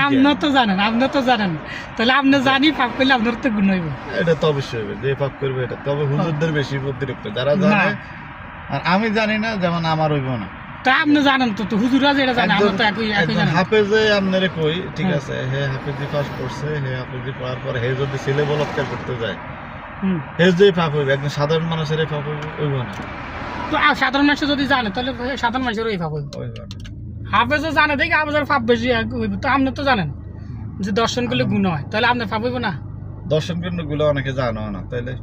আপনি তো জানেন তাহলে আপনি জানি পাপ করলে আপনার তো গুণ হইব। এটা তো অবশ্যই হবে, যে পাপ করবে এটা। তবে হুজুরদের বেশি অতিরিক্ত, যারা জানে আর আমি জানি না, যেমন আমার হইব না। তা আপনি জানেন তো, হুজুরা যেটা জানে আমরা তো একই জানি। হাফেজে আপনারে কই, ঠিক আছে, হে হাফেজি পাস করছে, হে হাফেজি পড়ার পর হে যদি ছেলে বলাৎকার করতে যায়, হে যে পাপ হইবে, একজন সাধারণ মানুষের পাপ হইব না। তো সাধারণ মানুষ যদি জানে তাহলে সাধারণ মানুষের ওই পাপ হইব। হাফেজও জানে দেখি হাফেজের পাপ বেশি হইব। তো আপনি তো জানেন যে দর্শন করলে গুণ হয়, তাহলে আপনার পাপ হইব না? দর্শন কেন্দ্র গুলো অনেকে জানো না, তাইলে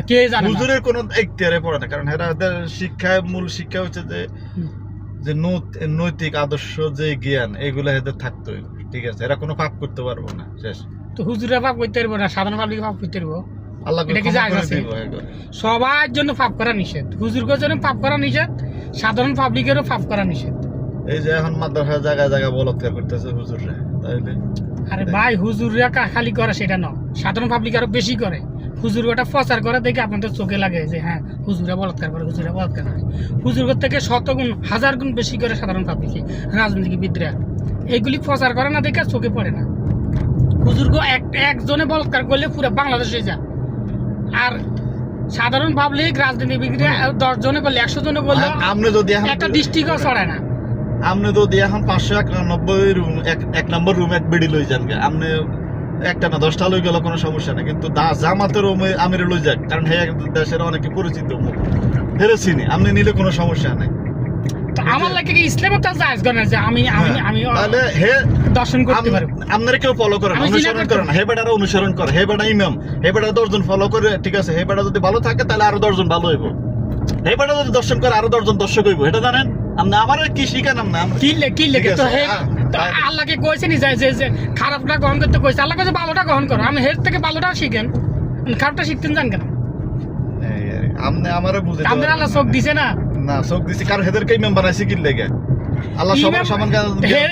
কে জানে? হুজুরের কোনো ইখতিয়ারে পড়ে না, কারণ এদের শিক্ষায় মূল শিক্ষা হচ্ছে যে নৈতিক আদর্শ, যে জ্ঞান, এগুলো এদের থাকতে হইব, ঠিক আছে। এরা কোনো পাপ করতে পারবো না, শেষ। তো হুজুরা পাপ করতে পারবো না, সাধারণ পাবলিক পাপ করতে পারবো? আল্লাহ সবার জন্য পাপ করা নিষেধ, হুজুরদের জন্য পাপ করা নিষেধ, সাধারণ পাবলিকেরও পাপ করা নিষেধ। এই যে এখন মাদ্রাসা জায়গায় জায়গায় বলাৎকার করতেছে হুজুররা, তাইলে আরে ভাই হুজুররা খালি করে সেটা নয়, সাধারণ পাবলিক আরো বেশি করে। হুজুর ওটা প্রচার করে দেখে আপনাদের চোখে লাগে যে হ্যাঁ হুজুরা বলাৎকার করে, হুজুরা বলাৎকার করে। হুজুর থেকে 100 গুণ 1000 গুণ বেশি করে সাধারণ পাবলিকে, রাজনীতিবিদরা এইগুলি প্রচার করে না দেখে চোখে পড়ে না। হুজুরকে একজনে বলাৎকার করলে পুরো বাংলাদেশে যায়, আর সাধারণ পাবলিক রাজনীতিবিদরা 10 জনে করলে 100 জনে করলে আপনি যদি একটা ডিস্ট্রিক্টও ছড়ায় না। আপনি যদি এখন 591 রুম, এক নম্বর রুম এক বেডি লই যান, আপনি একটা না 10টা লই গেল কোনো সমস্যা নেই, কিন্তু জামাতের আমির লই যাক, কারণ হে দেশের অনেকে পরিচিত মুখ, হেরে চিনি, আপনি নিলে কোনো সমস্যা নাই। আমার লাগে কি ইসলামে তো জায়েজ করে না যে আমি তাহলে হে দর্শন করতে পারবো। আপনারা কেউ ফলো করে না, অনুসরণ করে না, হে বেটারা অনুসরণ করে, হে বেটা ইমাম, হে বেটা 10 জন ফলো করে, ঠিক আছে। হে বেটা যদি ভালো থাকে তাহলে আরো 10 জন ভালো হইব, হে বেটা যদি দর্শন করে আরো 10 জন দর্শক হইব, এটা জানেন? আপনি আমার কি শিখানাম না কি লেগে তো হে আল্লাহকে কইছে নি যে খারাপটা গ্রহণ করতে কইছে, আল্লাহ কইছে ভালোটা গ্রহণ করো। আমি হের থেকে ভালোটা শিখেন, খারাপটা শিখতেন জান কেন? আপনি আমারে বুঝে আমাদের আল্লাহ চোখ দিছে না? না, চোখ দিছে, কারণ হেদেরকে ইমাম বানাইছে কি লেগে? আল্লাহ সবার সমান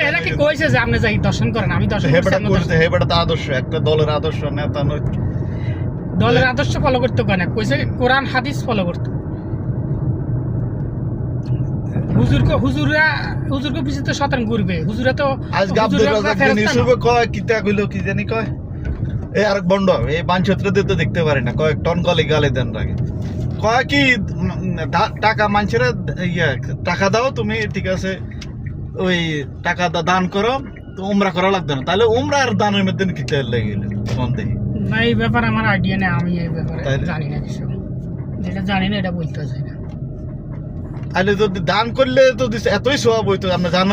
এরা কি কইছে যে আপনি যাই দর্শন করেন? আমি দর্শন হে বেটা কইছে, হে বেটা তো আদর্শ, একটা দলের আদর্শ, নেতা নয়, দলের আদর্শ ফলো করতে কেন কইছে? কোরআন হাদিস ফলো করতে। হুজুরকে পিছনে তো শতান ঘুরবে, হুজুরা তো আজকে আব্দুল রাজ্জাক ইউসুফে কয় কিতা কইলো কি জানি কয়, এই আরেক বন্ড এই বানছত্র দিতে দেখতে পারে না, কয়েক টন গালে দেন লাগে, কয় কি টাকা মানুষের টাকা দাও তুমি, ঠিক আছে, ওই টাকা দান করো, তো উমরা করা লাগবে না, তাহলে উমরা আর দানের মধ্যে কি তেল লেগে গেল তখন দেখি না। এই ব্যাপারে আমার আইডিয়া নেই, আমি এই ব্যাপারে জানি না কিছু, যেটা জানি না এটা বলতে চাই না। তাহলে যদি দান করলে তো এতই স্বভাব হইতো, আমরা জানো।